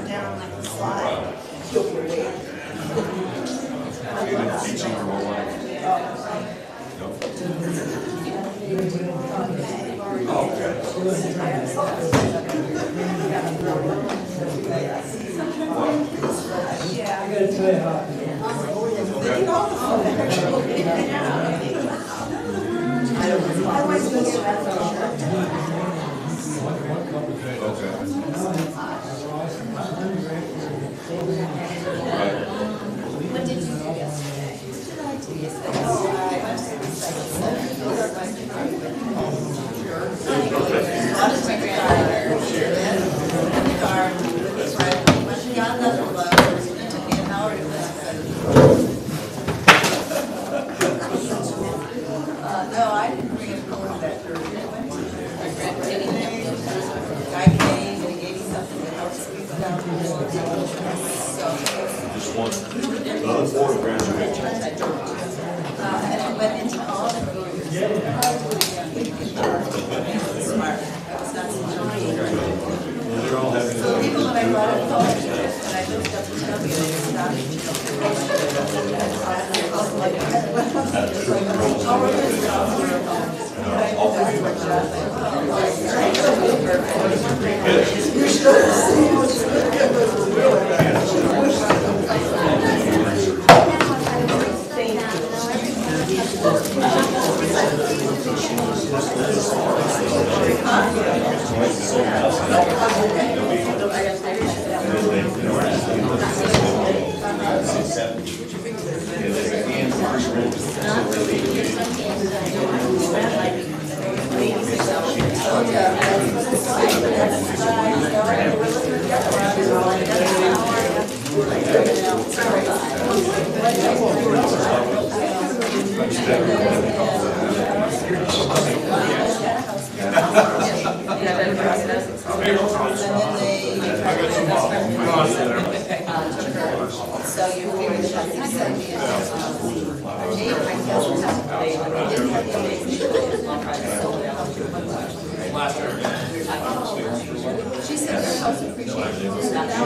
down like a slide. Teaching her whole life. Yeah. I gotta tell you how. What did you do yesterday? What did I do yesterday? No, I didn't bring it home that Thursday. Guy came and he gave me something that helps squeeze down the water. Just one. Four graduate. And I went into all the rooms. Smart. I was not so They're all having. So even when I brought it home, and I looked up to tell me, so you figured that I could send me she said her house appreciation was not that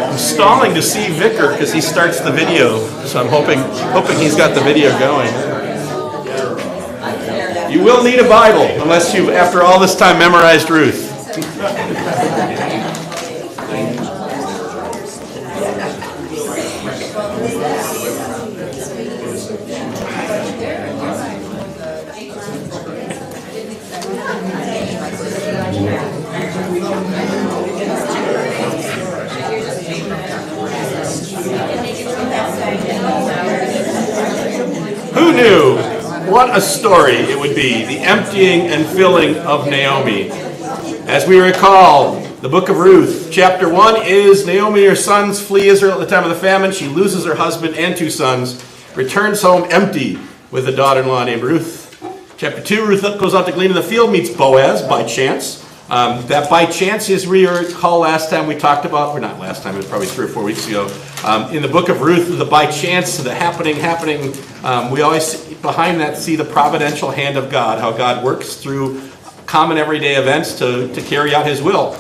I'm stalling to see Vicar because he starts the video, so I'm hoping he's got the video going. You will need a Bible unless you've, after all this time, memorized Ruth. Who knew what a story it would be, the emptying and filling of Naomi. As we recall, the book of Ruth, chapter 1 is Naomi and her sons flee Israel at the time of the famine. She loses her husband and 2 sons, returns home empty with a daughter-in-law named Ruth. Chapter 2, Ruth goes out to glean in the field, meets Boaz by chance. That by chance is, we recall last time we talked about, or not last time, it was probably 3 or 4 weeks ago, in the book of Ruth, the by chance, the happening, we always, behind that, see the providential hand of God, how God works through common everyday events to carry out his will.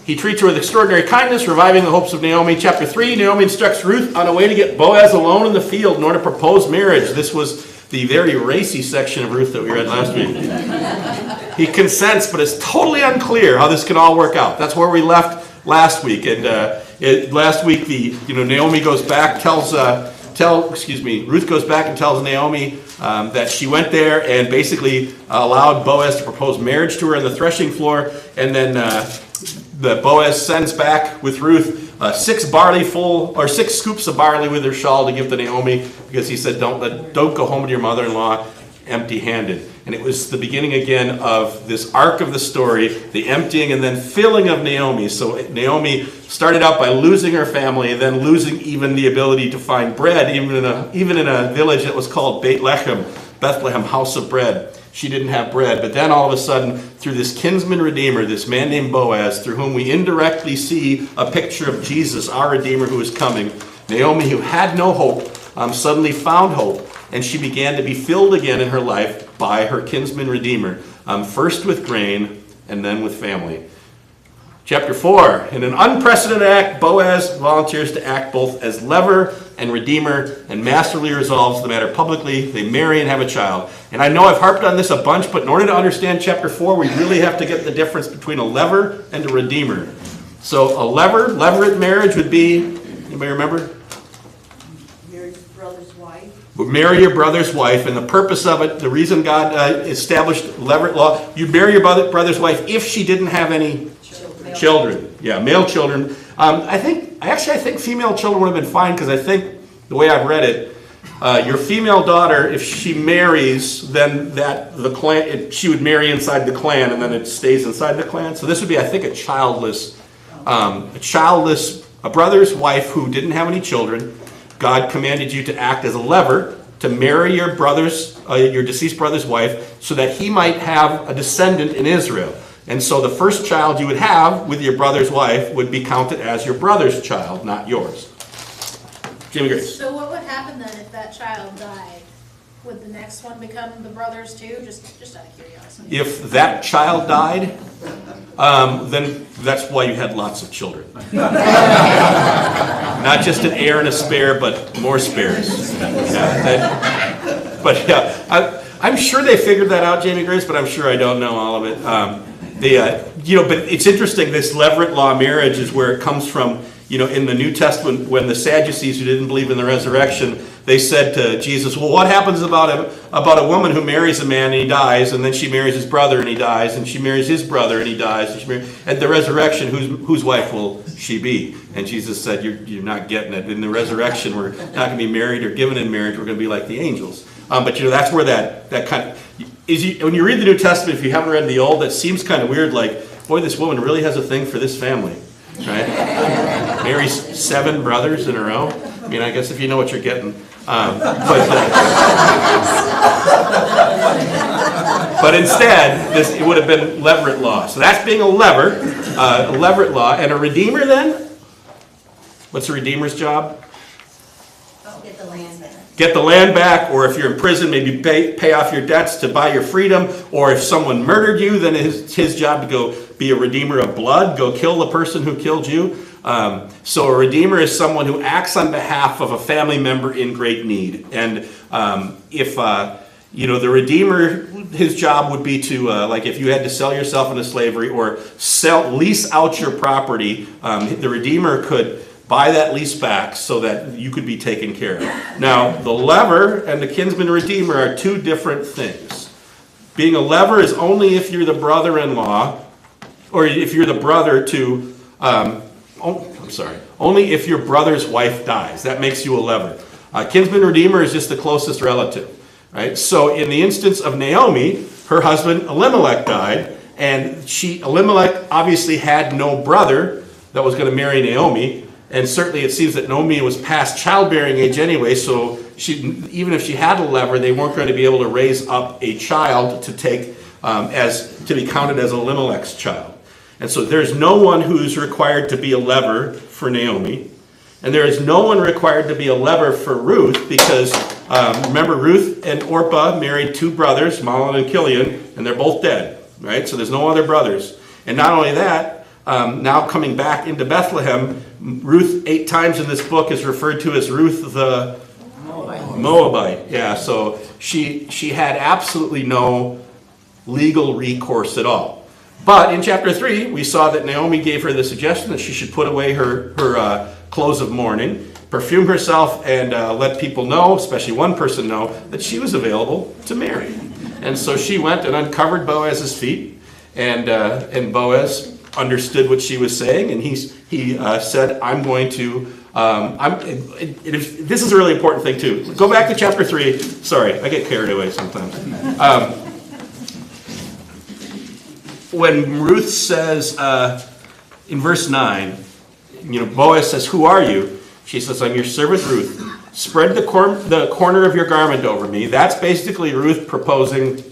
He treats her with extraordinary kindness, reviving the hopes of Naomi. Chapter 3, Naomi instructs Ruth on a way to get Boaz alone in the field in order to propose marriage. This was the very racy section of Ruth that we read last week. He consents, but it's totally unclear how this can all work out. That's where we left last week. And last week, Naomi goes back, Ruth goes back and tells Naomi that she went there and basically allowed Boaz to propose marriage to her on the threshing floor. And then the Boaz sends back with Ruth 6 scoops of barley with her shawl to give to Naomi, because he said, don't go home to your mother-in-law empty-handed. And it was the beginning again of this arc of the story, the emptying and then filling of Naomi. So Naomi started out by losing her family, and then losing even the ability to find bread, even in a village that was called Bethlehem, house of bread. She didn't have bread. But then all of a sudden, through this kinsman redeemer, this man named Boaz, through whom we indirectly see a picture of Jesus, our Redeemer who is coming, Naomi, who had no hope, suddenly found hope. And she began to be filled again in her life by her kinsman redeemer, first with grain and then with family. Chapter 4, in an unprecedented act, Boaz volunteers to act both as lever and redeemer, and masterfully resolves the matter publicly. They marry and have a child. And I know I've harped on this a bunch, but in order to understand chapter 4, we really have to get the difference between a lever and a redeemer. So a levirate marriage would be, anybody remember? Would marry your brother's wife, and the purpose of it, the reason God established levirate law, you'd marry your brother's wife if she didn't have any children. Yeah, male children. I think female children would have been fine, because I think the way I've read it, your female daughter, if she marries, then she would marry inside the clan, and then it stays inside the clan. So this would be, I think, a brother's wife who didn't have any children. God commanded you to act as a lever to marry your deceased brother's wife, so that he might have a descendant in Israel. And so the first child you would have with your brother's wife would be counted as your brother's child, not yours. Jamie Grace. So what would happen then if that child died? Would the next one become the brother's too? Just out of curiosity. If that child died, then that's why you had lots of children. Not just an heir and a spare, but more spares. I'm sure they figured that out, Jamie Grace, but I'm sure I don't know all of it. But it's interesting, this levirate law marriage is where it comes from. In the New Testament, when the Sadducees, who didn't believe in the resurrection, they said to Jesus, well, what happens about a woman who marries a man and he dies, and then she marries his brother and he dies, and she marries his brother and he dies, and at the resurrection, whose wife will she be? And Jesus said, you're not getting it. In the resurrection, we're not going to be married or given in marriage, we're going to be like the angels. But that's where that kind of when you read the New Testament, if you haven't read the Old, that seems kind of weird, like, boy, this woman really has a thing for this family. Right? Marries 7 brothers in a row. I mean, I guess if you know what you're getting. But instead, it would have been levirate law. So that's being a levirate law. And a redeemer then? What's a redeemer's job? Get the land back. Get the land back, or if you're in prison, maybe pay off your debts to buy your freedom. Or if someone murdered you, then it's his job to go be a redeemer of blood, go kill the person who killed you. So a redeemer is someone who acts on behalf of a family member in great need. And if the redeemer, his job would be to, like if you had to sell yourself into slavery or lease out your property, the redeemer could buy that lease back so that you could be taken care of. Now, the lever and the kinsman redeemer are two different things. Being a lever is only if you're the brother-in-law, or if you're the brother to, only if your brother's wife dies. That makes you a lever. Kinsman redeemer is just the closest relative, right? So in the instance of Naomi, her husband Elimelech died, and Elimelech obviously had no brother that was going to marry Naomi. And certainly it seems that Naomi was past childbearing age anyway, so even if she had a lever, they weren't going to be able to raise up a child to take to be counted as Elimelech's child. And so there's no one who's required to be a lever for Naomi, and there is no one required to be a lever for Ruth, because remember, Ruth and Orpah married 2 brothers, Mahlon and Chilion, and they're both dead, right? So there's no other brothers. And not only that, now coming back into Bethlehem, Ruth 8 times in this book is referred to as Ruth the Moabite. Yeah, so she had absolutely no legal recourse at all. But in chapter 3, we saw that Naomi gave her the suggestion that she should put away her clothes of mourning, perfume herself, and let people know, especially one person know, that she was available to marry. And so she went and uncovered Boaz's feet, and Boaz understood what she was saying, and he said, I'm going to, this is a really important thing too. Go back to chapter 3. Sorry, I get carried away sometimes. When Ruth says in verse 9, Boaz says, who are you? She says, I'm your servant Ruth. Spread the corner of your garment over me. That's basically Ruth proposing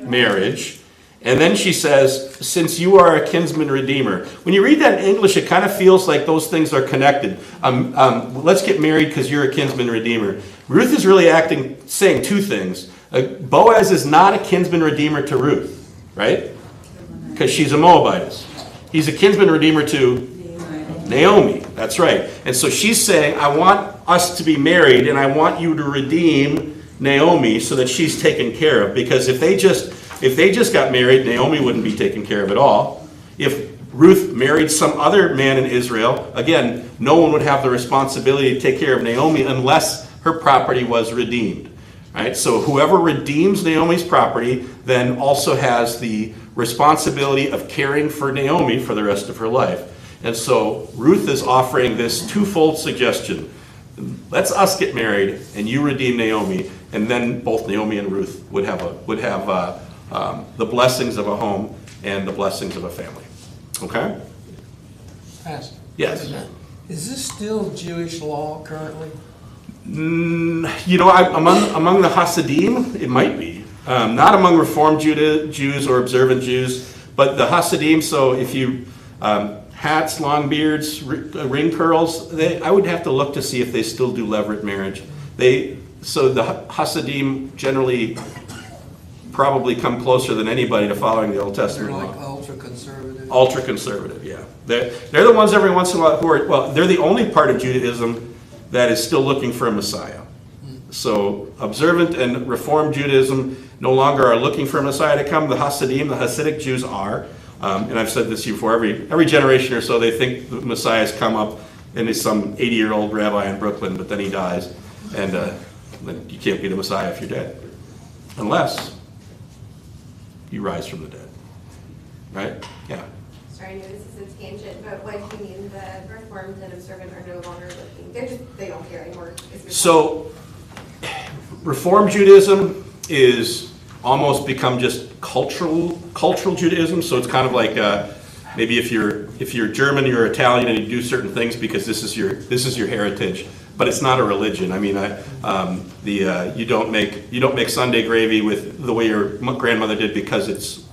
marriage. And then she says, since you are a kinsman redeemer. When you read that in English, it kind of feels like those things are connected. Let's get married because you're a kinsman redeemer. Ruth is really saying two things. Boaz is not a kinsman redeemer to Ruth, right? Because she's a Moabitess. He's a kinsman redeemer to Naomi. That's right. And so she's saying, I want us to be married, and I want you to redeem Naomi so that she's taken care of. Because if they just got married, Naomi wouldn't be taken care of at all. If Ruth married some other man in Israel, again, no one would have the responsibility to take care of Naomi unless her property was redeemed. Right? So whoever redeems Naomi's property then also has the responsibility of caring for Naomi for the rest of her life. And so Ruth is offering this twofold suggestion. Let's us get married, and you redeem Naomi, and then both Naomi and Ruth would have the blessings of a home and the blessings of a family. Okay? Pastor. Yes. Is this still Jewish law currently? Among the Hasidim, it might be. Not among Reformed Jews or observant Jews, but the Hasidim. So if you hats, long beards, ring curls, I would have to look to see if they still do levirate marriage. So the Hasidim generally probably come closer than anybody to following the Old Testament They're law. like ultra-conservative? Ultra-conservative, yeah. They're the ones every once in a while they're the only part of Judaism that is still looking for a Messiah. So observant and Reformed Judaism no longer are looking for a Messiah to come. The Hasidim, the Hasidic Jews are. And I've said this to you before, every generation or so they think the Messiah has come up and is some 80-year-old rabbi in Brooklyn, but then he dies. And then you can't be the Messiah if you're dead. Unless you rise from the dead. Right? Yeah. Sorry, I know this is a tangent, but what do you mean the Reformed and observant are no longer looking? They don't care anymore. So Reformed Judaism is almost become just cultural Judaism. So it's kind of like maybe if you're German, you're Italian, and you do certain things because this is your heritage. But it's not a religion. I mean, you don't make Sunday gravy with the way your grandmother did because it's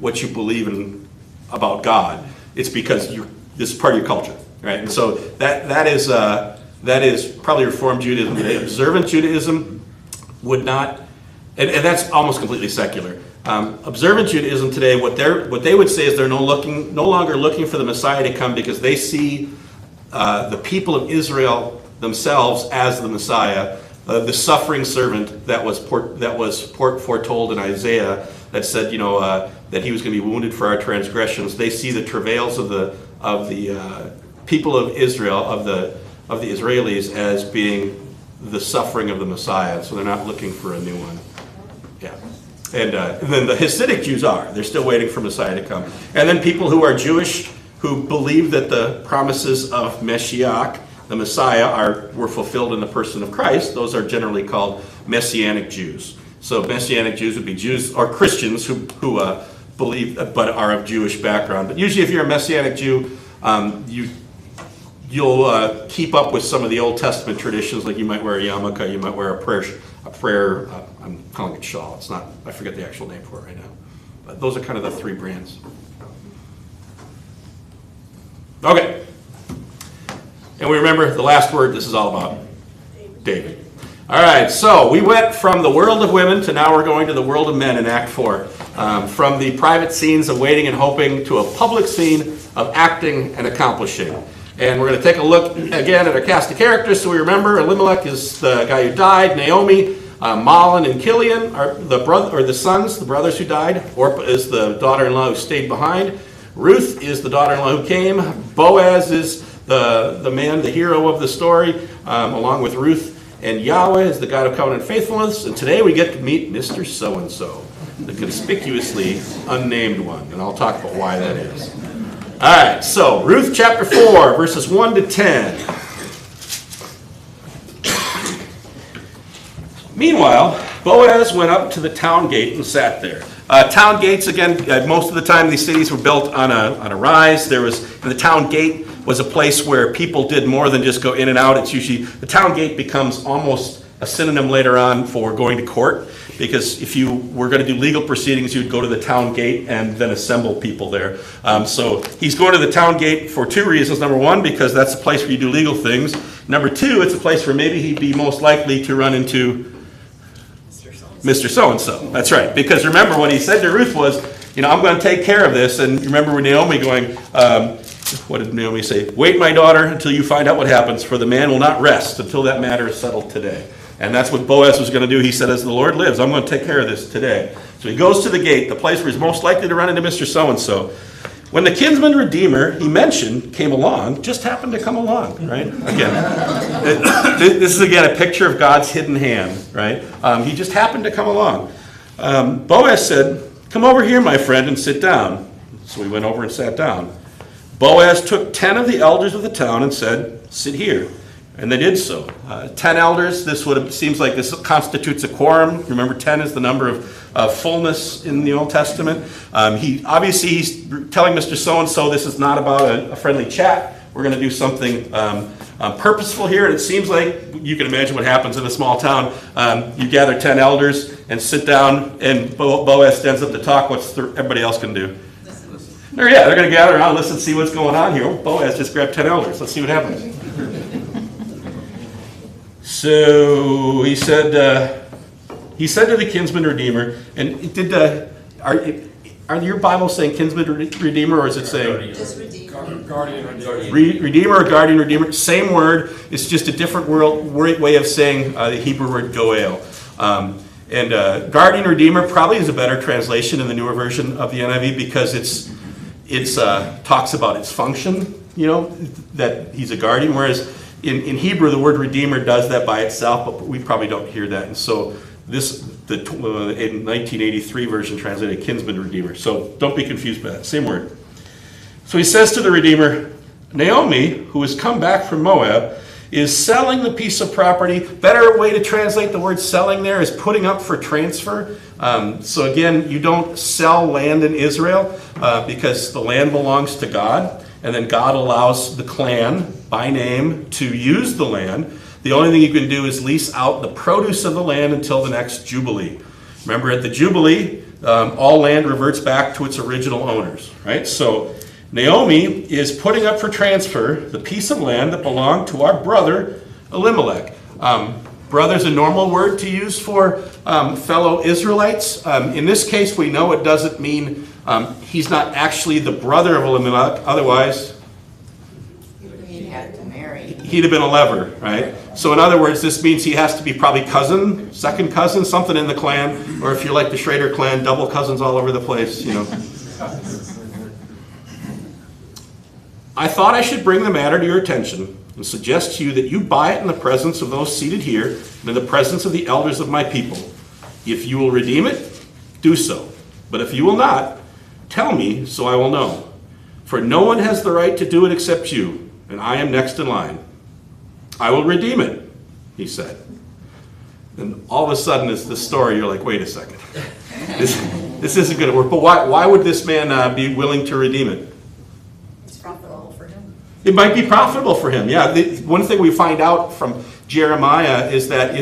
what you believe in about God. It's because this is part of your culture, right? And so that is probably Reformed Judaism today. Observant Judaism would not, and that's almost completely secular. Observant Judaism today, what they would say is they're no longer looking for the Messiah to come because they see the people of Israel themselves as the Messiah, the suffering servant that was foretold in Isaiah that said, that he was going to be wounded for our transgressions. They see the travails of the people of Israel, of the Israelis, as being the suffering of the Messiah. So they're not looking for a new one. Yeah. And then the Hasidic Jews they're still waiting for Messiah to come. And then people who are Jewish, who believe that the promises of Mashiach, the Messiah, were fulfilled in the person of Christ, those are generally called Messianic Jews. So Messianic Jews would be Jews or Christians who believe but are of Jewish background. But usually if you're a Messianic Jew, you'll keep up with some of the Old Testament traditions, like you might wear a yarmulke, you might wear a prayer, I'm calling it shawl. It's not, I forget the actual name for it right now. But those are kind of the three brands. Okay. And we remember the last word, this is all about David. All right, so we went from the world of women to now we're going to the world of men in Act 4. From the private scenes of waiting and hoping to a public scene of acting and accomplishing. And we're going to take a look again at our cast of characters. So we remember Elimelech is the guy who died. Naomi, Mahlon, and Kilian are the brothers who died. Orpah is the daughter-in-law who stayed behind. Ruth is the daughter-in-law who came. Boaz is the man, the hero of the story, along with Ruth. And Yahweh is the God of covenant faithfulness. And today we get to meet Mr. So-and-so. the conspicuously unnamed one, and I'll talk about why that is. All right, so Ruth chapter 4, verses 1 to 10. Meanwhile, Boaz went up to the town gate and sat there. Town gates, again, most of the time these cities were built on a rise. And the town gate was a place where people did more than just go in and out. It's usually, the town gate becomes almost a synonym later on for going to court, because if you were going to do legal proceedings, you'd go to the town gate and then assemble people there. So he's going to the town gate for two reasons. Number one, because that's the place where you do legal things. Number two, it's a place where maybe he'd be most likely to run into Mr. So-and-so. That's right. Because remember, what he said to Ruth was, I'm going to take care of this. And remember Naomi going, what did Naomi say? Wait, my daughter, until you find out what happens, for the man will not rest until that matter is settled today. And that's what Boaz was going to do. He said, as the Lord lives, I'm going to take care of this today. So he goes to the gate, the place where he's most likely to run into Mr. So-and-so. When the kinsman redeemer he mentioned came along, just happened to come along, right? Again, this is again a picture of God's hidden hand, right? He just happened to come along. Boaz said, come over here, my friend, and sit down. So he went over and sat down. Boaz took 10 of the elders of the town and said, sit here. And they did so. 10 elders, seems like this constitutes a quorum. Remember, 10 is the number of fullness in the Old Testament. He's telling Mr. So-and-so this is not about a friendly chat. We're going to do something purposeful here. And it seems like, you can imagine what happens in a small town. You gather 10 elders and sit down, and Boaz stands up to talk. What's everybody else going to do? They're going to gather around, listen, see what's going on here. Boaz just grabbed 10 elders. Let's see what happens. So he said to the kinsman redeemer, and are your Bibles saying kinsman redeemer, or is it saying Just redeemer. Redeemer or guardian redeemer? Same word. It's just a different way of saying the Hebrew word goel. And guardian redeemer probably is a better translation in the newer version of the NIV, because it's talks about its function. That he's a guardian, whereas in Hebrew, the word redeemer does that by itself, but we probably don't hear that. And so in 1983 version translated kinsman redeemer. So don't be confused by that. Same word. So he says to the redeemer, Naomi, who has come back from Moab, is selling the piece of property. Better way to translate the word selling there is putting up for transfer. So again, you don't sell land in Israel because the land belongs to God. And then God allows the clan by name to use the land. The only thing you can do is lease out the produce of the land until the next Jubilee. Remember, at the Jubilee, all land reverts back to its original owners, right? So Naomi is putting up for transfer the piece of land that belonged to our brother Elimelech. Brother's a normal word to use for fellow Israelites. In this case, we know it doesn't mean he's not actually the brother of Elimelech. Otherwise, He'd have to marry. he'd have been a lever, right? So in other words, this means he has to be probably cousin, second cousin, something in the clan, or if you're like the Schrader clan, double cousins all over the place, I thought I should bring the matter to your attention and suggest to you that you buy it in the presence of those seated here and in the presence of the elders of my people. If you will redeem it, do so. But if you will not, tell me, so I will know. For no one has the right to do it except you, and I am next in line. I will redeem it, he said. And all of a sudden, it's the story. You're like, wait a second. This isn't going to work. But why would this man be willing to redeem it? It's profitable for him. It might be profitable for him, yeah. One thing we find out from Jeremiah is that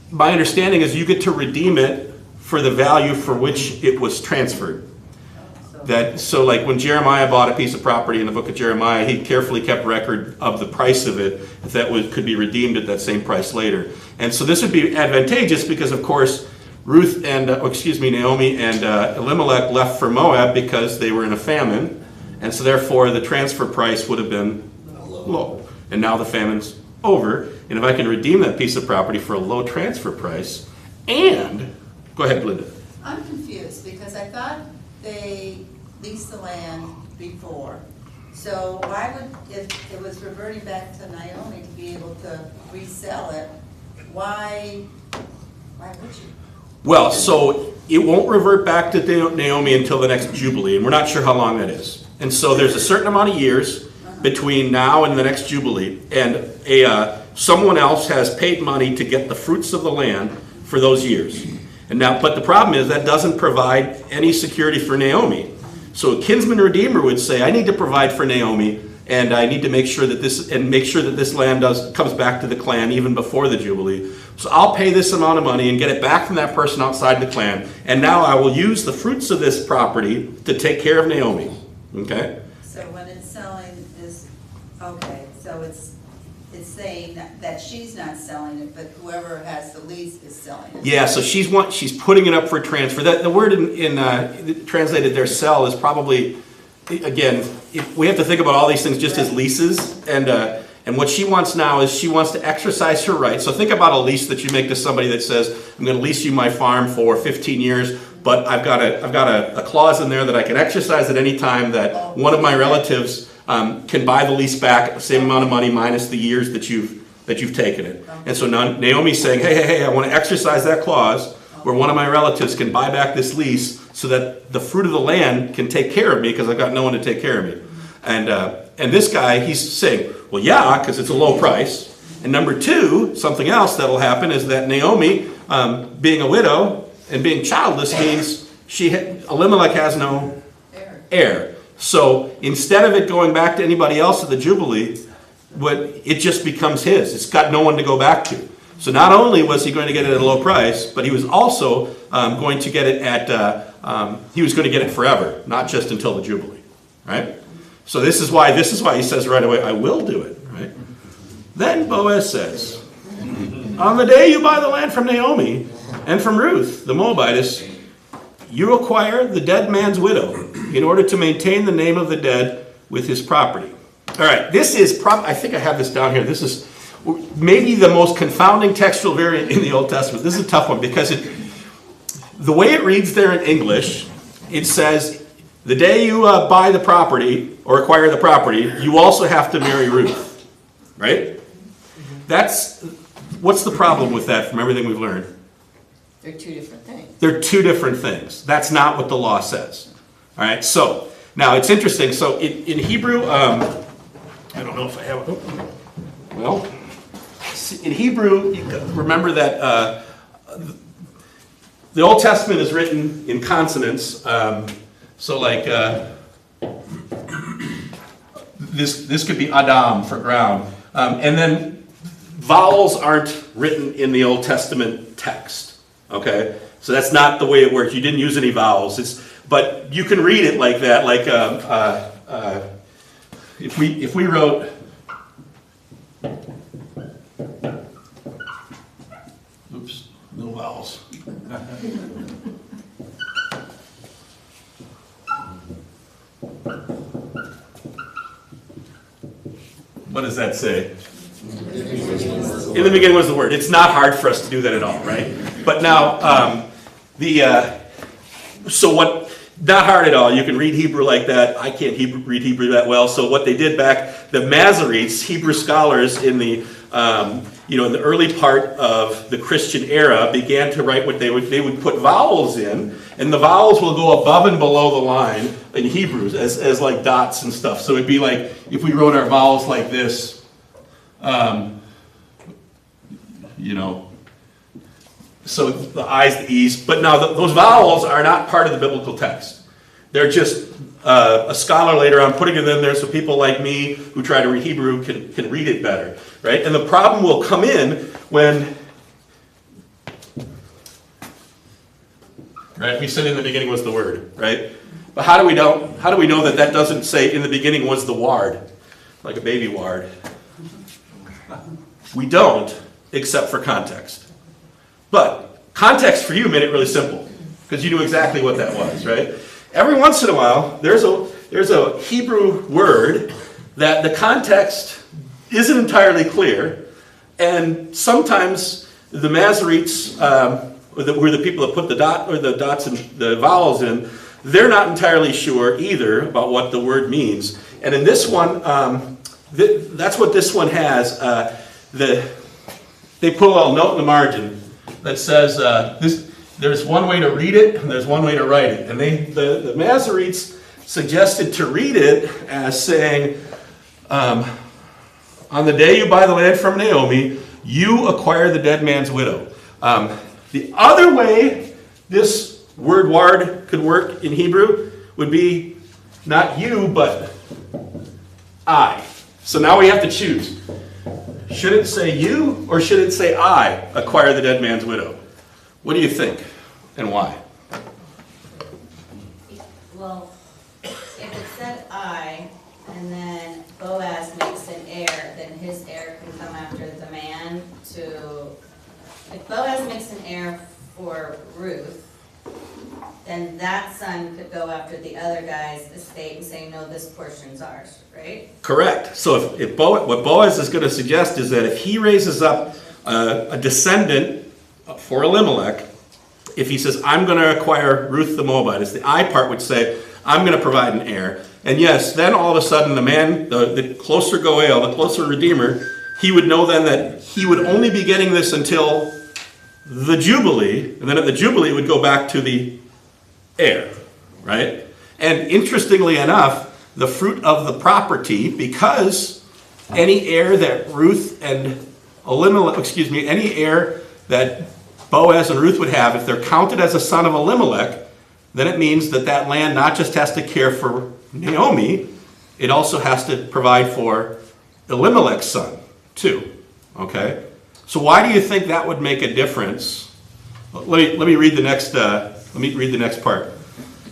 my understanding is you get to redeem it for the value for which it was transferred. So like when Jeremiah bought a piece of property in the book of Jeremiah, he carefully kept record of the price of it, if that could be redeemed at that same price later. And so this would be advantageous because, of course, Naomi and Elimelech left for Moab because they were in a famine. And so therefore the transfer price would have been low. And now the famine's over. And if I can redeem that piece of property for a low transfer price, and go ahead, Linda. I'm confused because I thought they leased the land before. So why would, if it was reverting back to Naomi to be able to resell it, why would you? Well, so it won't revert back to Naomi until the next Jubilee, and we're not sure how long that is. And so there's a certain amount of years between now and the next Jubilee, and someone else has paid money to get the fruits of the land for those years. And now, but the problem is that doesn't provide any security for Naomi. So a kinsman redeemer would say, I need to provide for Naomi, and I need to make sure that this land comes back to the clan even before the Jubilee. So I'll pay this amount of money and get it back from that person outside the clan, and now I will use the fruits of this property to take care of Naomi. Okay? So when it's selling is, okay, so it's saying that she's not selling it, but whoever has the lease is selling it. Yeah, so she's putting it up for transfer. The word in translated there, sell, is probably, again, we have to think about all these things just as leases, and what she wants now is she wants to exercise her right. So think about a lease that you make to somebody that says, I'm going to lease you my farm for 15 years, but I've got a clause in there that I can exercise at any time that one of my relatives can buy the lease back at the same amount of money minus the years that you've taken it. And so now Naomi's saying, hey, I want to exercise that clause where one of my relatives can buy back this lease so that the fruit of the land can take care of me because I've got no one to take care of me. And this guy, he's saying, well, yeah, because it's a low price. And number two, something else that'll happen is that Naomi, being a widow and being childless, means Elimelech has no heir. So instead of it going back to anybody else at the Jubilee, it just becomes his. It's got no one to go back to. So not only was he going to get it at a low price, but he was also going to get it he was going to get it forever, not just until the Jubilee, right? So this is why he says right away, I will do it, right? Then Boaz says, on the day you buy the land from Naomi and from Ruth, the Moabitess, you acquire the dead man's widow in order to maintain the name of the dead with his property. All right, this is, I think I have this down here. This is maybe the most confounding textual variant in the Old Testament. This is a tough one because the way it reads there in English, it says, the day you buy the property or acquire the property, you also have to marry Ruth, right? What's the problem with that from everything we've learned? They're two different things. They're two different things. That's not what the law says. All right, so now it's interesting. So in Hebrew, I don't know if I have it. Well, in Hebrew, you remember that the Old Testament is written in consonants. So like this could be Adam for ground. And then vowels aren't written in the Old Testament text. Okay? So that's not the way it works. You didn't use any vowels. But you can read it like that. Like if we wrote oops, no vowels. What does that say? In the beginning was the word. It's not hard for us to do that at all, right? But now, not hard at all. You can read Hebrew like that. I can't read Hebrew that well. So what they did back, the Masoretes, Hebrew scholars in the in the early part of the Christian era, began to write they would put vowels in, and the vowels will go above and below the line in Hebrew as like dots and stuff. So it'd be like if we wrote our vowels like this, so the I's, the E's. But now those vowels are not part of the biblical text. They're just a scholar later on putting it in there so people like me who try to read Hebrew can read it better, right? And the problem will come in when, right? We said in the beginning was the word, right? But how do we know that doesn't say in the beginning was the ward, like a baby ward? We don't, except for context. But context for you made it really simple because you knew exactly what that was, right? Every once in a while, there's a Hebrew word that the context isn't entirely clear, and sometimes the Masoretes, who are the people that put the dots and the vowels in, they're not entirely sure either about what the word means. And in this one, that's what this one has. They put a little note in the margin that says there's one way to read it and there's one way to write it. And the Masoretes suggested to read it as saying, on the day you buy the land from Naomi, you acquire the dead man's widow. The other way this word ward could work in Hebrew would be not you, but I. So now we have to choose. Should it say you or should it say I acquire the dead man's widow? What do you think and why? Well, if it said I, and then Boaz makes an heir, then his heir can come after the man to, if Boaz makes an heir for Ruth, then that son could go after the other guy's estate and say, no, this portion's ours, right? Correct. So if what Boaz is going to suggest is that if he raises up a descendant for Elimelech, if he says, I'm going to acquire Ruth the Moabitess, the I part would say, I'm going to provide an heir. And yes, then all of a sudden the man, the closer Goel, the closer Redeemer, he would know then that he would only be getting this until the Jubilee, and then at the Jubilee it would go back to the heir, right? And interestingly enough, the fruit of the property, because any heir that Ruth and any heir that Boaz and Ruth would have, if they're counted as a son of Elimelech, then it means that that land not just has to care for Naomi, it also has to provide for Elimelech's son too. Okay, so why do you think that would make a difference? Let me read the next. Let me read the next part.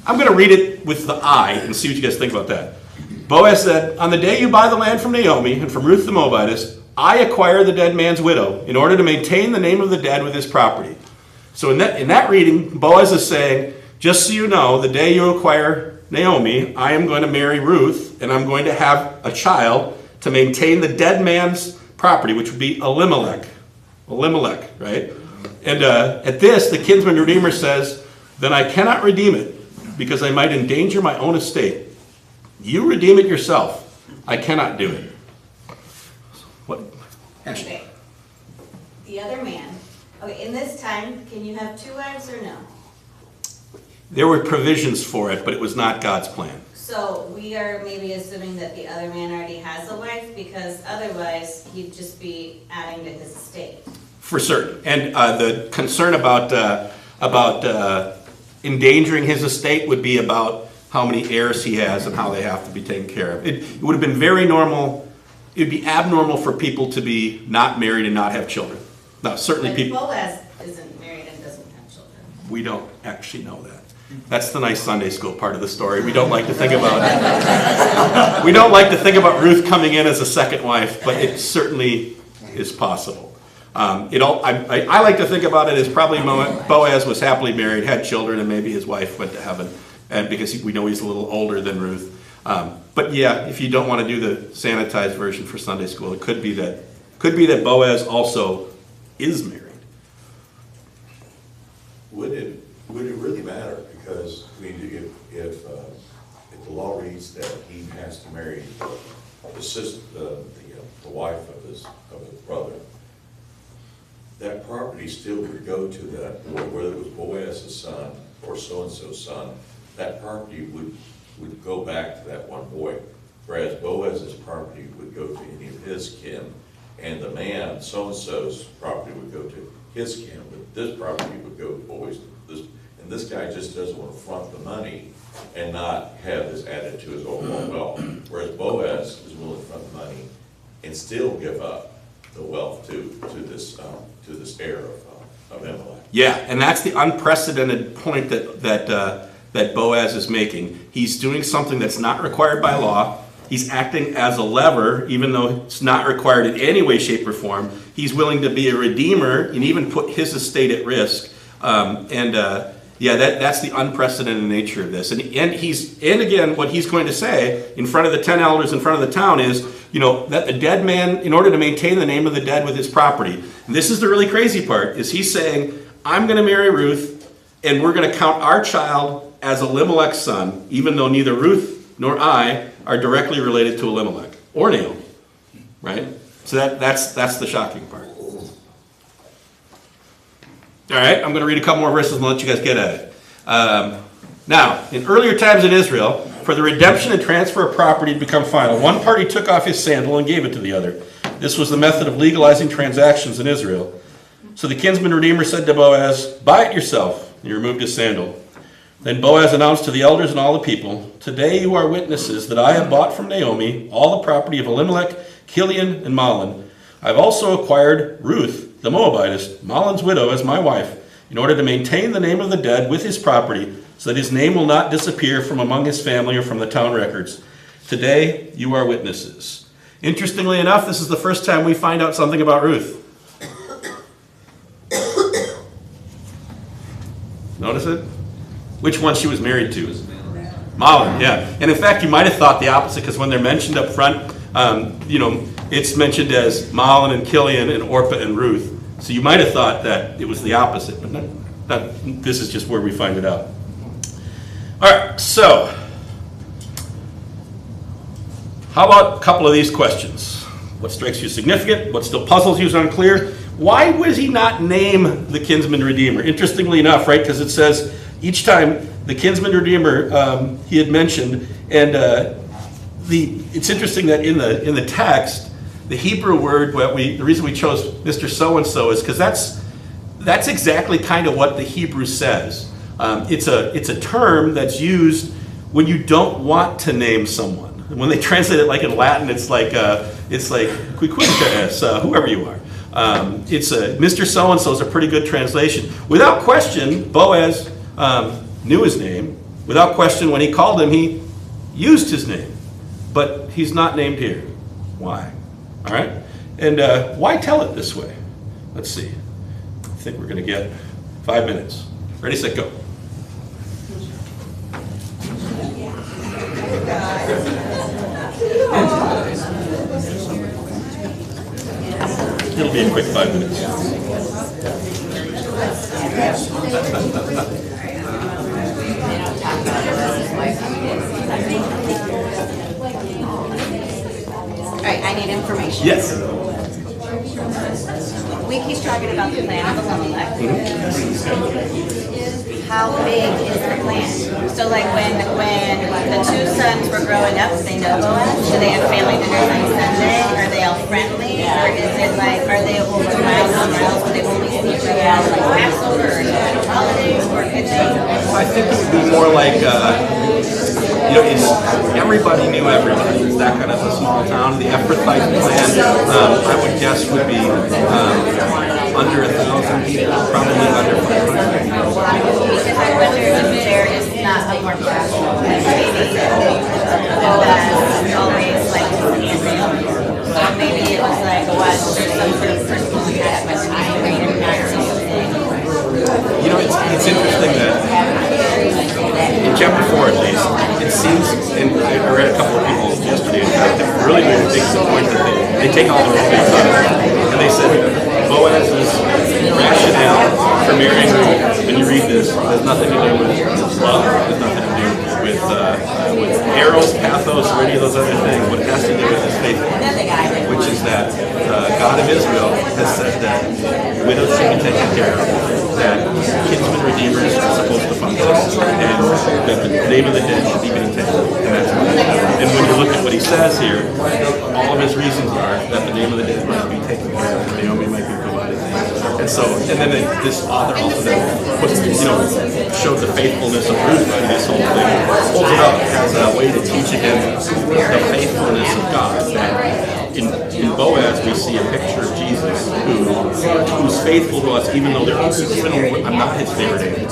I'm going to read it with the I and see what you guys think about that. Boaz said, "On the day you buy the land from Naomi and from Ruth the Moabitess, I acquire the dead man's widow in order to maintain the name of the dead with his property." So in that reading, Boaz is saying, just so you know, the day you acquire Naomi, I am going to marry Ruth, and I'm going to have a child to maintain the dead man's property, which would be Elimelech. Elimelech, right? And at this, the kinsman redeemer says, then I cannot redeem it, because I might endanger my own estate. You redeem it yourself. I cannot do it. What? Ashley. Okay. The other man, okay, in this time, can you have two wives or no? There were provisions for it, but it was not God's plan. So we are maybe assuming that the other man already has a wife, because otherwise he'd just be adding to his estate. For certain. And the concern about endangering his estate would be about how many heirs he has and how they have to be taken care of. It would have been very normal. It would be abnormal for people to be not married and not have children. Now, certainly But people... Boaz isn't married and doesn't have children. We don't actually know that. That's the nice Sunday school part of the story. We don't like to think about we don't like to think about Ruth coming in as a second wife, but it certainly is possible. I like to think about it as probably Boaz was happily married, had children, and maybe his wife went to heaven, and because we know he's a little older than Ruth. But yeah, if you don't want to do the sanitized version for Sunday school, it could be that Boaz also is married. Would it really matter? Because, I mean, if the law reads that he has to marry the wife of his brother, that property still would go to that, whether it was Boaz's son or so-and-so's son, that property would go back to that one boy. Whereas Boaz's property would go to any of his kin, and the man, so-and-so's property would go to his kin, but this property would go to Boaz. And this guy just doesn't want to front the money and not have this added to his overall wealth. Whereas Boaz is willing to front the money and still give up the wealth to this heir of Amalek. Yeah, and that's the unprecedented point that Boaz is making. He's doing something that's not required by law. He's acting as a lever, even though it's not required in any way, shape, or form. He's willing to be a redeemer and even put his estate at risk. That's the unprecedented nature of this. And again, what he's going to say in front of the 10 elders in front of the town is, that the dead man, in order to maintain the name of the dead with his property, and this is the really crazy part, is he's saying, I'm going to marry Ruth, and we're going to count our child as Elimelech's son, even though neither Ruth nor I are directly related to Elimelech or Naomi, right? So that's the shocking part. All right, I'm going to read a couple more verses and let you guys get at it. Now, in earlier times in Israel, for the redemption and transfer of property to become final, one party took off his sandal and gave it to the other. This was the method of legalizing transactions in Israel. So the kinsman redeemer said to Boaz, "Buy it yourself." And he removed his sandal. Then Boaz announced to the elders and all the people, "Today you are witnesses that I have bought from Naomi all the property of Elimelech, Kilion, and Mahlon. I have also acquired Ruth, the Moabitess, Mahlon's widow, as my wife, in order to maintain the name of the dead with his property, so that his name will not disappear from among his family or from the town records. Today you are witnesses." Interestingly enough, this is the first time we find out something about Ruth. Notice it? Which one she was married to? Mahlon, yeah. And in fact, you might have thought the opposite, because when they're mentioned up front, it's mentioned as Mahlon and Kilion and Orpah and Ruth. So you might have thought that it was the opposite, but this is just where we find it out. All right, so how about a couple of these questions? What strikes you as significant? What still puzzles you is unclear? Why would he not name the kinsman redeemer? Interestingly enough, right, because it says each time the kinsman redeemer he had mentioned, and it's interesting that in the text, the Hebrew word, the reason we chose Mr. So-and-so is because that's exactly kind of what the Hebrew says. It's a term that's used when you don't want to name someone. When they translate it like in Latin, it's like quiquinta, whoever you are. Mr. So-and-so is a pretty good translation. Without question, Boaz knew his name. Without question, when he called him, he used his name. But he's not named here. Why? All right? And why tell it this way? Let's see. I think we're going to get 5 minutes. Ready, set, go. It'll be a quick 5 minutes. All right, I need information. Yes. We keep talking about the plan of Elimelech. How big is the plan? So like when the two sons were growing up, they know Boaz? Do they have family dinners on Sunday? Are they all friendly? Or is it like, are they over miles and miles where they only see each other at like Passover or holidays? Or could they? I think it would be more like, everybody knew everybody. It's that kind of a small town. The Ephrathite clan, I would guess, would be under 1,000 people, probably under 500 people. Because I wonder if there is not a more casual, like maybe Boaz always like to see Israel. So maybe it was like, what, there's some sort of personal attachment to Israel and not to thing. It's interesting that in chapter 4 at least, it seems, and I read a couple of people yesterday, in fact, that really made a big point that they take all the romance out of it. And they said Boaz's rationale for marrying Ruth, when you read this, has nothing to do with love, has nothing to do with eros, pathos, or any of those other things. What it has to do with is faithfulness, which is that God of Israel has said that widows should be taken care of, that kinsman redeemers are supposed to function, and that the name of the dead should be maintained. And that's what it is. And when you look at what he says here, all of his reasons are that the name of the dead might be taken care of, and Naomi might be provided. And then this author also then showed the faithfulness of Ruth in this whole thing, holds it up as a way to teach again the faithfulness of God. That in Boaz we see a picture of Jesus who's faithful to us, even though I'm not his favorite,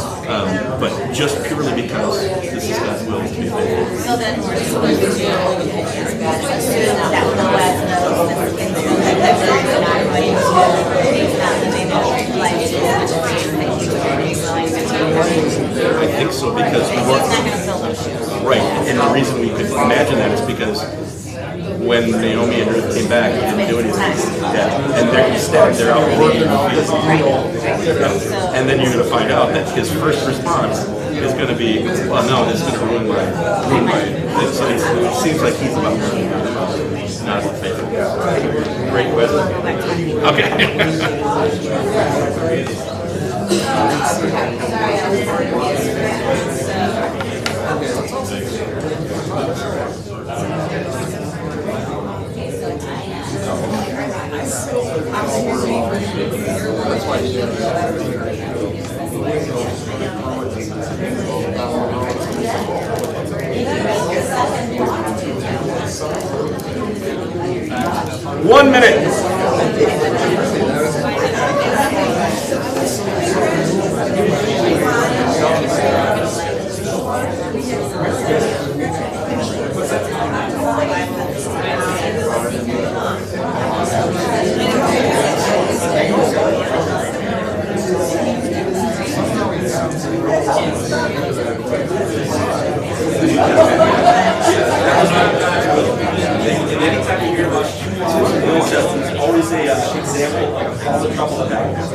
but just purely because this is God's will to be faithful. So then we're supposed to assume that Boaz knows that they're not going to be not living like as much faith that he would be willing to take. I think so, because He's not going to fill those shoes. right, and the reason we could imagine that is because when Naomi and Ruth came back, he didn't do anything. Yeah. And they're out working in the field. And then you're going to find out that his first response is going to be, well, no, this is going to ruin my thing. So it seems like he's about not the faithful. Great question. Okay. 1 minute. And anytime you hear about it's always a example of all the trouble that happens.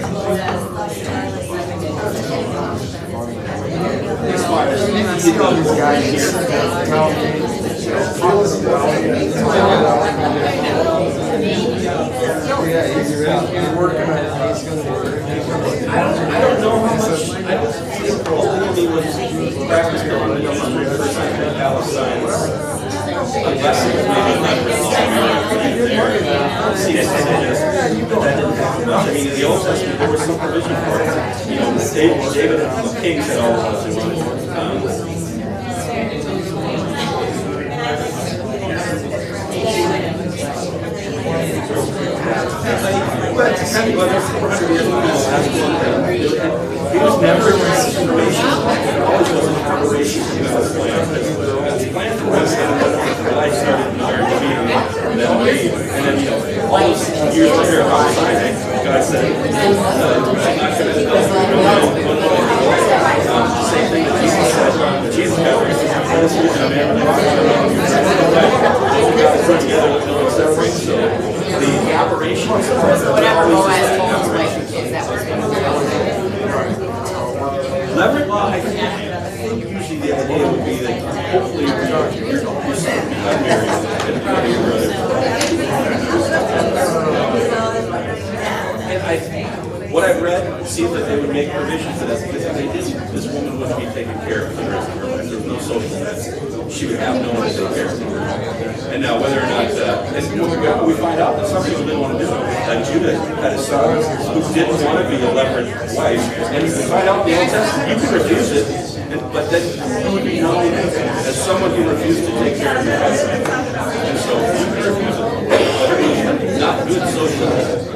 I don't know how much, I don't think Naomi was practiced on 100% Palestine. Unless it was maybe not written. See, but that didn't happen much. I mean, in the Old Testament, there was some provision for it. You know, David and the kings had all the laws they wanted. He was never in a situation. It always was an operation. The plan for us life started in the Garden of Eden, and then, you know, all those years later, Mount Sinai, God said, I'm not going to same thing that Jesus said. Jesus got God put together, no one separates. So the operations. So whatever Boaz told his wife to do, that was going to be. Leverage, well, I think usually the idea would be that hopefully your son got married and your brother. And I think what I've read seems that they would make provision for that because if they didn't, this woman wouldn't be taken care of for the rest of her life. There was no social net. She would have no one to take care of her. And now whether or not, and we find out that some people didn't want to do it. Judah had a son who didn't want to be a leveraged wife, and you find out in the Old Testament, you can refuse it, but then you would be known as someone who refused to take care of your husband. And so you can refuse it, but it was not good socially.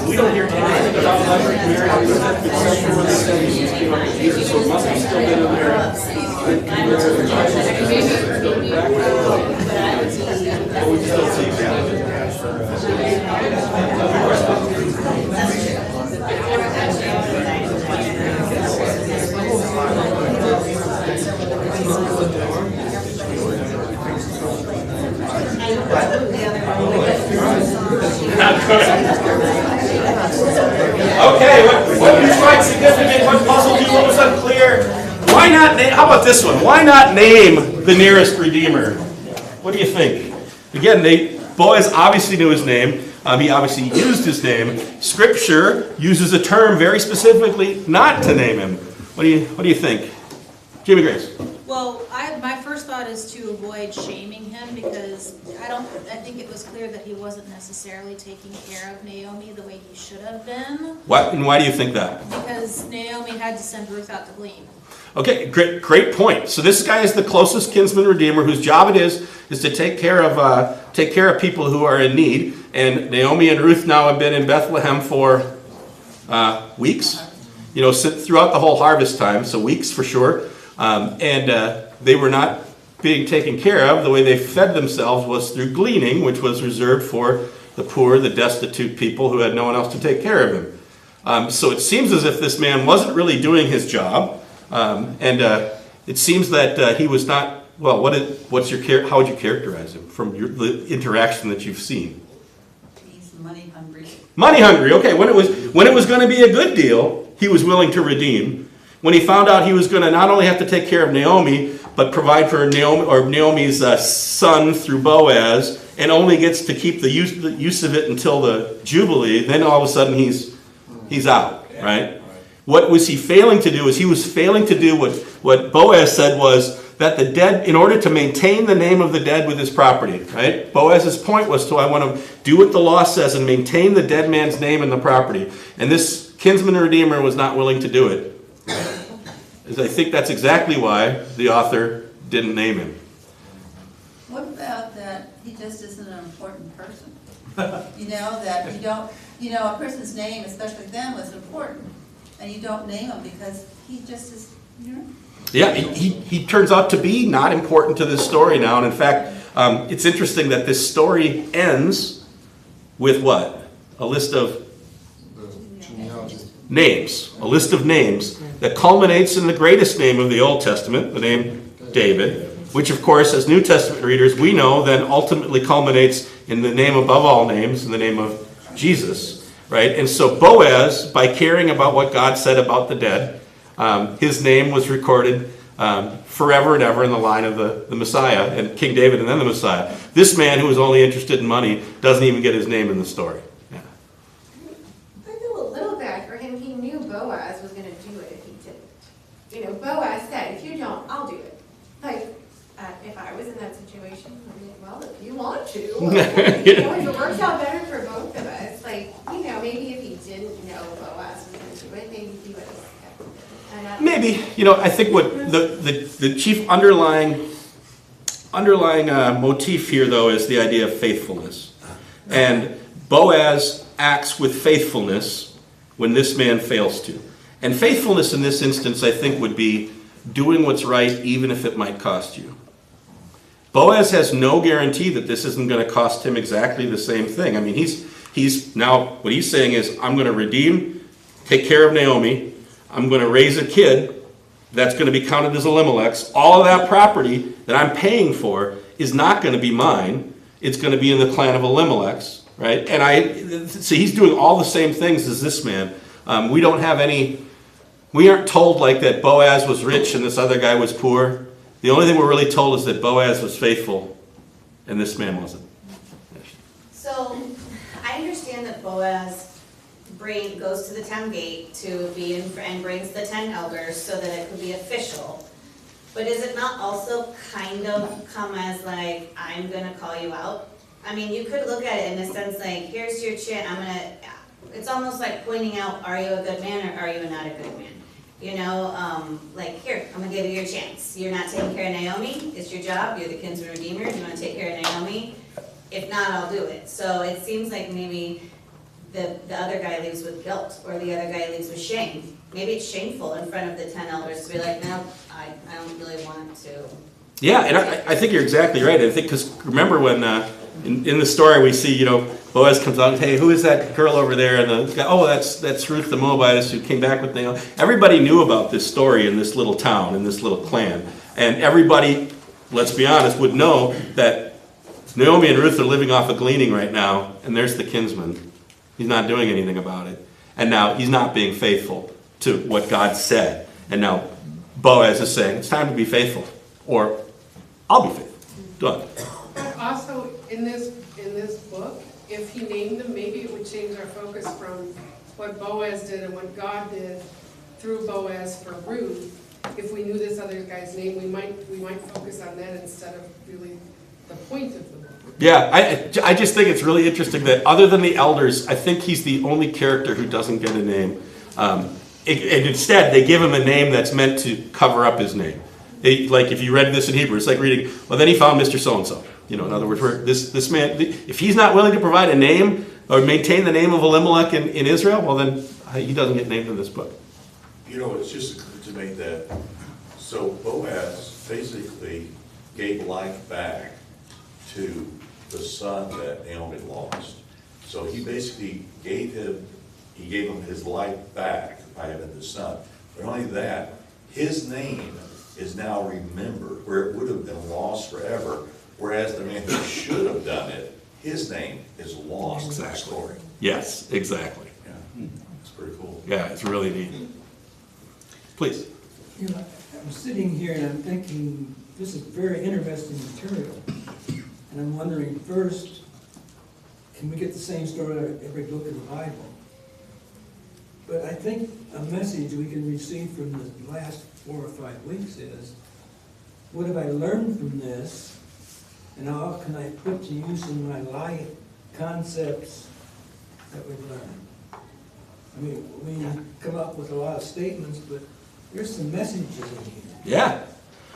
We don't hear anything about leveraged marriage except for the things came up with Jesus, so it must have still been in there. But we still see examples. Okay, what do you find significant? What puzzled you? What was unclear? Why not name? How about this one? Why not name the nearest redeemer? What do you think? Again, Boaz obviously knew his name. He obviously used his name. Scripture uses a term very specifically not to name him. What do you think, Jamie Grace? Well, my first thought is to avoid shaming him because I think it was clear that he wasn't necessarily taking care of Naomi the way he should have been. And why do you think that? Because Naomi had to send Ruth out to glean. Okay, great point. So this guy is the closest kinsman redeemer whose job it is to take care of people who are in need. And Naomi and Ruth now have been in Bethlehem for weeks, throughout the whole harvest time, so weeks for sure. And they were not being taken care of. The way they fed themselves was through gleaning, which was reserved for the poor, the destitute people who had no one else to take care of him. So it seems as if this man wasn't really doing his job. And it seems that he was not, well, how would you characterize him from the interaction that you've seen? He's money hungry. Money hungry, okay. When it was going to be a good deal, he was willing to redeem. When he found out he was going to not only have to take care of Naomi, but provide for Naomi's son through Boaz, and only gets to keep the use of it until the Jubilee, then all of a sudden he's out, right? What was he failing to do is he was failing to do what Boaz said was that the dead, in order to maintain the name of the dead with his property, right? Boaz's point was I want to do what the law says and maintain the dead man's name in the property. And this kinsman redeemer was not willing to do it. I think that's exactly why the author didn't name him. What about that he just isn't an important person? You know, that you don't, a person's name, especially them, was important, and you don't name him because he just is, Yeah, he turns out to be not important to this story now. And in fact, it's interesting that this story ends with what? A list of names. A list of names that culminates in the greatest name of the Old Testament, the name David, which of course, as New Testament readers, we know then ultimately culminates in the name above all names, in the name of Jesus, right? And so Boaz, by caring about what God said about the dead, his name was recorded forever and ever in the line of the Messiah, and King David and then the Messiah. This man who was only interested in money doesn't even get his name in the story. Yeah. I feel a little bad for him. He knew Boaz was going to do it if he didn't. Boaz said, if you don't, I'll do it. Like, if I was in that situation, I'm like, well, if you want to. If it works out better for both of us, maybe if he didn't know Boaz was going to do it, maybe he would have. Maybe, I think what the chief underlying motif here, though, is the idea of faithfulness. And Boaz acts with faithfulness when this man fails to. And faithfulness in this instance, I think, would be doing what's right even if it might cost you. Boaz has no guarantee that this isn't going to cost him exactly the same thing. I mean, he's now, what he's saying is, I'm going to redeem, take care of Naomi, I'm going to raise a kid that's going to be counted as Elimelech's. All of that property that I'm paying for is not going to be mine. It's going to be in the clan of Elimelech's, right? And so he's doing all the same things as this man. We aren't told like that Boaz was rich and this other guy was poor. The only thing we're really told is that Boaz was faithful and this man wasn't. So, I understand that Boaz goes to the town gate and brings the 10 elders so that it could be official. But is it not also kind of come as like, I'm gonna call you out? I mean, you could look at it in a sense like, here's your chance, it's almost like pointing out, are you a good man or are you not a good man? Here, I'm gonna give you your chance. You're not taking care of Naomi, it's your job, you're the kinsman redeemer, do you wanna take care of Naomi? If not, I'll do it. So it seems like maybe the other guy leaves with guilt, or the other guy leaves with shame. Maybe it's shameful in front of the 10 elders to be like, no, I don't really want to. Yeah, and I think you're exactly right. I think, because remember when in the story we see, Boaz comes out and, hey, who is that girl over there? And the guy, oh, that's Ruth the Moabitess who came back with Naomi. Everybody knew about this story in this little town, in this little clan. And everybody, let's be honest, would know that Naomi and Ruth are living off a gleaning right now, and there's the kinsman. He's not doing anything about it. And now he's not being faithful to what God said. And now Boaz is saying, it's time to be faithful, or I'll be faithful. Done. But also, in this book, if he named them, maybe it would change our focus from what Boaz did and what God did through Boaz for Ruth. If we knew this other guy's name, we might focus on that instead of really the point of the book. Yeah, I just think it's really interesting that other than the elders, I think he's the only character who doesn't get a name. And instead, they give him a name that's meant to cover up his name. Like if you read this in Hebrew, it's like reading, well, then he found Mr. So-and-so. In other words, this man, if he's not willing to provide a name or maintain the name of Elimelech in Israel, well, then he doesn't get named in this book. It's just occurred to me that, so Boaz basically gave life back to the son that Naomi lost. So he basically gave him his life back by having the son. But only that, his name is now remembered, where it would have been lost forever. Whereas the man who should have done it, his name is lost in the story. Yes, exactly. Yeah, it's pretty cool. Yeah, it's really neat. Please. I'm sitting here and I'm thinking, this is very interesting material. And I'm wondering, first, can we get the same story out of every book of the Bible? But I think a message we can receive from the last 4 or 5 weeks is, what have I learned from this? And how can I put to use in my life concepts that we've learned? I mean, we come up with a lot of statements, but there's some messages in here.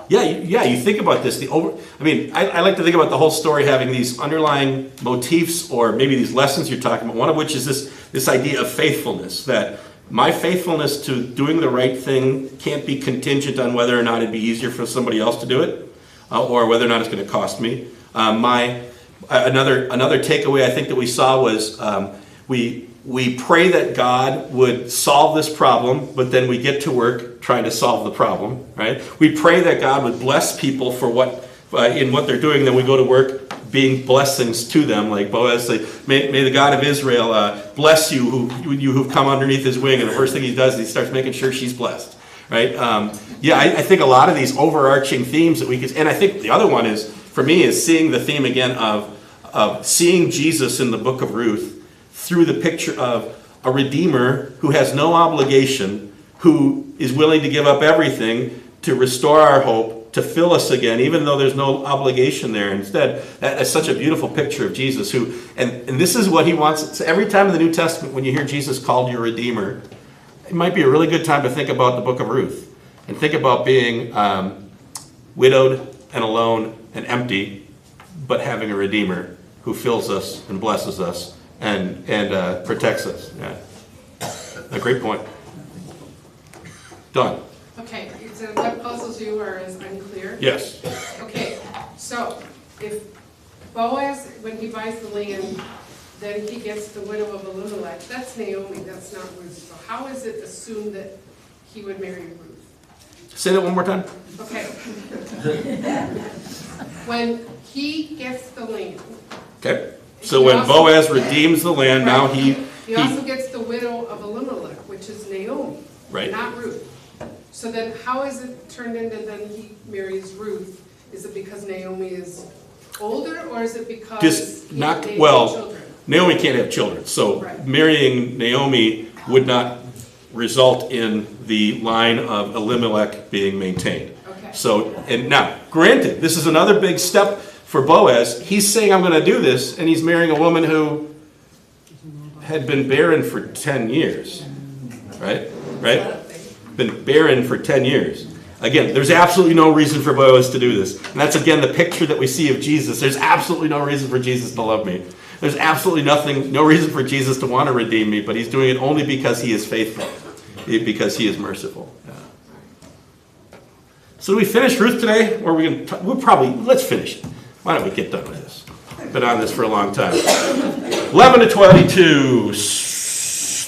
Yeah, you think about this. I like to think about the whole story having these underlying motifs or maybe these lessons you're talking about, one of which is this idea of faithfulness, that my faithfulness to doing the right thing can't be contingent on whether or not it'd be easier for somebody else to do it, or whether or not it's going to cost me. Another takeaway I think that we saw was we pray that God would solve this problem, but then we get to work trying to solve the problem, right? We pray that God would bless people for in what they're doing, then we go to work being blessings to them, like Boaz say, may the God of Israel bless you who've come underneath his wing, and the first thing he does is he starts making sure she's blessed, right? I think a lot of these overarching themes that we could, and I think the other one is, for me, is seeing the theme again of seeing Jesus in the book of Ruth through the picture of a redeemer who has no obligation, who is willing to give up everything to restore our hope, to fill us again, even though there's no obligation there. Instead, that's such a beautiful picture of Jesus and this is what he wants. So every time in the New Testament when you hear Jesus called your redeemer, it might be a really good time to think about the book of Ruth and think about being widowed and alone and empty, but having a redeemer who fills us and blesses us and protects us. Yeah. A great point. Done. Okay, so that puzzles you or is unclear? Yes. Okay, so if Boaz, when he buys the land, then he gets the widow of Elimelech, that's Naomi, that's not Ruth. So how is it assumed that he would marry Ruth? Say that one more time. Okay. When he gets the land. Okay. So when Boaz redeems the land, now he also gets the widow of Elimelech, which is Naomi, right, not Ruth. So then how is it turned into then he marries Ruth? Is it because Naomi is older, or is it because they have children? Naomi can't have children, so marrying Naomi would not result in the line of Elimelech being maintained. Okay. So, and now, granted, this is another big step for Boaz. He's saying, I'm going to do this, and he's marrying a woman who had been barren for 10 years. Right? Been barren for 10 years. Again, there's absolutely no reason for Boaz to do this. And that's, again, the picture that we see of Jesus. There's absolutely no reason for Jesus to love me. There's absolutely no reason for Jesus to want to redeem me, but he's doing it only because he is faithful, because he is merciful. Yeah. So do we finish Ruth today? Or are we going to, let's finish it. Why don't we get done with this? Been on this for a long time. 11 to 22.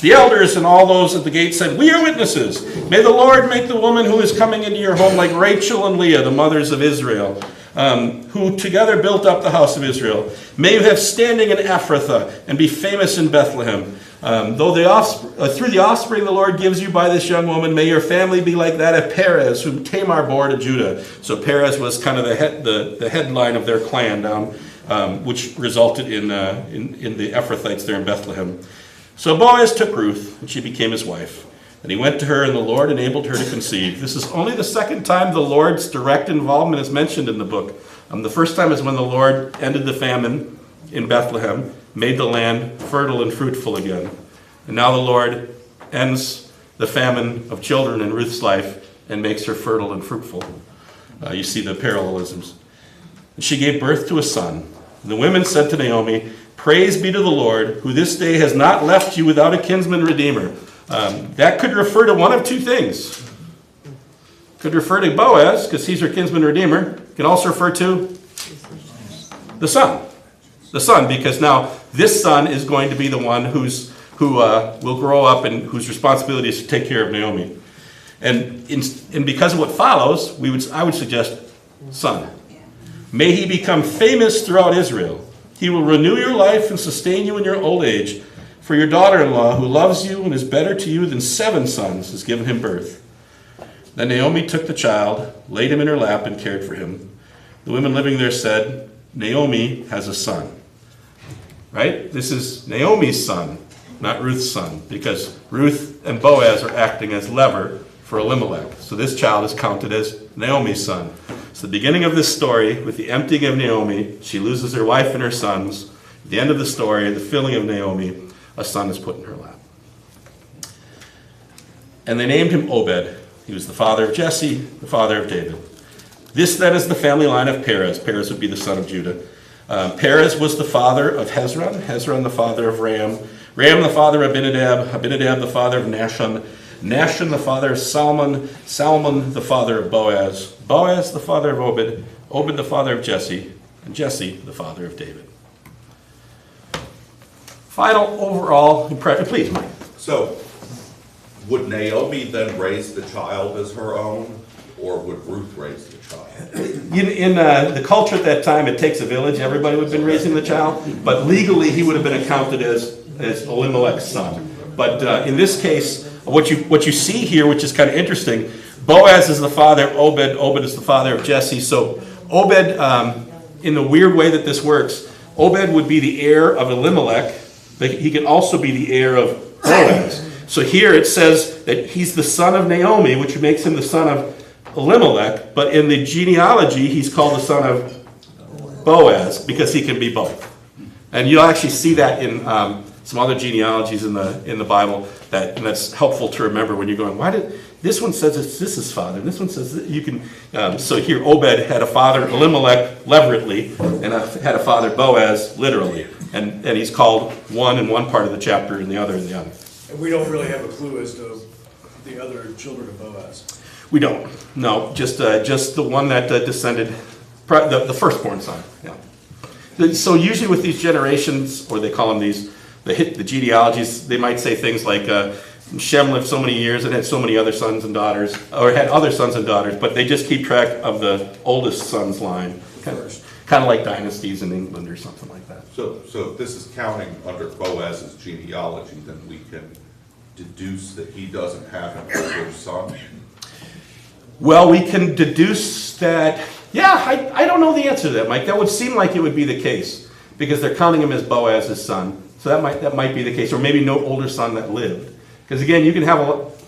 The elders and all those at the gate said, we are witnesses. May the Lord make the woman who is coming into your home like Rachel and Leah, the mothers of Israel, who together built up the house of Israel. May you have standing in Ephrathah and be famous in Bethlehem. Through the offspring the Lord gives you by this young woman, may your family be like that of Perez, whom Tamar bore to Judah. So Perez was kind of the headline of their clan down, which resulted in the Ephrathites there in Bethlehem. So Boaz took Ruth, and she became his wife. And he went to her, and the Lord enabled her to conceive. This is only the second time the Lord's direct involvement is mentioned in the book. The first time is when the Lord ended the famine in Bethlehem, made the land fertile and fruitful again. And now the Lord ends the famine of children in Ruth's life and makes her fertile and fruitful. You see the parallelisms. And she gave birth to a son. And the women said to Naomi, praise be to the Lord, who this day has not left you without a kinsman redeemer. That could refer to one of two things. Could refer to Boaz, because he's her kinsman redeemer. It can also refer to the son. The son, because now this son is going to be the one who will grow up and whose responsibility is to take care of Naomi. And because of what follows, I would suggest son. May he become famous throughout Israel. He will renew your life and sustain you in your old age. For your daughter-in-law, who loves you and is better to you than 7 sons, has given him birth. Then Naomi took the child, laid him in her lap, and cared for him. The women living there said, Naomi has a son. Right? This is Naomi's son, not Ruth's son, because Ruth and Boaz are acting as lever for Elimelech. So this child is counted as Naomi's son. It's the beginning of this story with the emptying of Naomi. She loses her wife and her sons. At the end of the story, the filling of Naomi, a son is put in her lap. And they named him Obed. He was the father of Jesse, the father of David. This then is the family line of Perez. Perez would be the son of Judah. Perez was the father of Hezron, Hezron the father of Ram, Ram the father of Abinadab, Abinadab the father of Nahshon, Nahshon the father of Salmon, Salmon the father of Boaz, Boaz the father of Obed, Obed the father of Jesse, and Jesse the father of David. Final overall impression, please, Mike. So, would Naomi then raise the child as her own, or would Ruth raise the child? In the culture at that time, it takes a village. Everybody would have been raising the child. But legally, he would have been accounted as Elimelech's son. But in this case, what you see here, which is kind of interesting, Boaz is the father of Obed. Obed is the father of Jesse. So Obed, in the weird way that this works, Obed would be the heir of Elimelech, but he can also be the heir of Boaz. So here it says that he's the son of Naomi, which makes him the son of Elimelech, but in the genealogy, he's called the son of Boaz because he can be both. And you'll actually see that in some other genealogies in the Bible, and that's helpful to remember when you're going, why did this one says this is father, and this one says that you can. So here, Obed had a father, Elimelech, leverately, and had a father, Boaz, literally. And he's called one in one part of the chapter and the other in the other. And we don't really have a clue as to the other children of Boaz. We don't. No, just the one that descended, the firstborn son. Yeah. So usually with these generations, or they call them the genealogies, they might say things like Shem lived so many years and had so many other sons and daughters, or had other sons and daughters, but they just keep track of the oldest son's line, kind of like dynasties in England or something like that. So if this is counting under Boaz's genealogy, then we can deduce that he doesn't have an older son? Well, we can deduce that, yeah, I don't know the answer to that, Mike. That would seem like it would be the case, because they're counting him as Boaz's son. So that might be the case, or maybe no older son that lived. Because again, you can have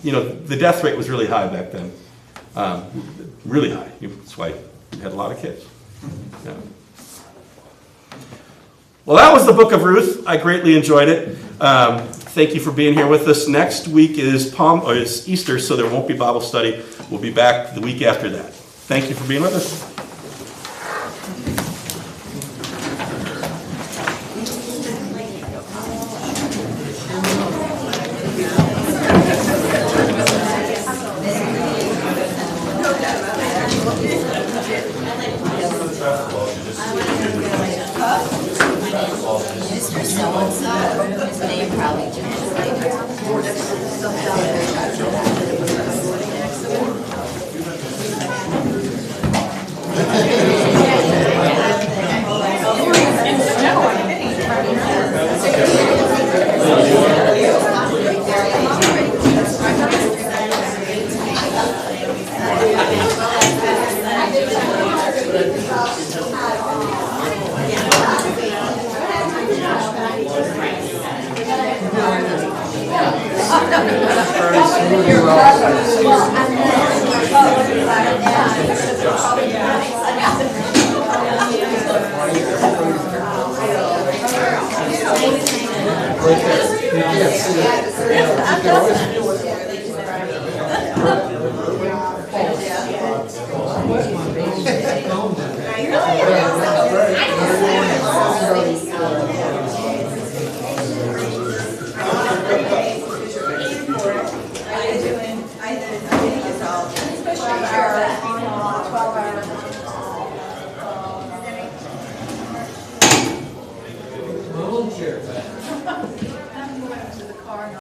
the death rate was really high back then. Really high. That's why you had a lot of kids. Yeah. Well, that was the book of Ruth. I greatly enjoyed it. Thank you for being here with us. Next week is Easter, so there won't be Bible study. We'll be back the week after that. Thank you for being with us. Mr. So-and-so, his name probably Volunteer.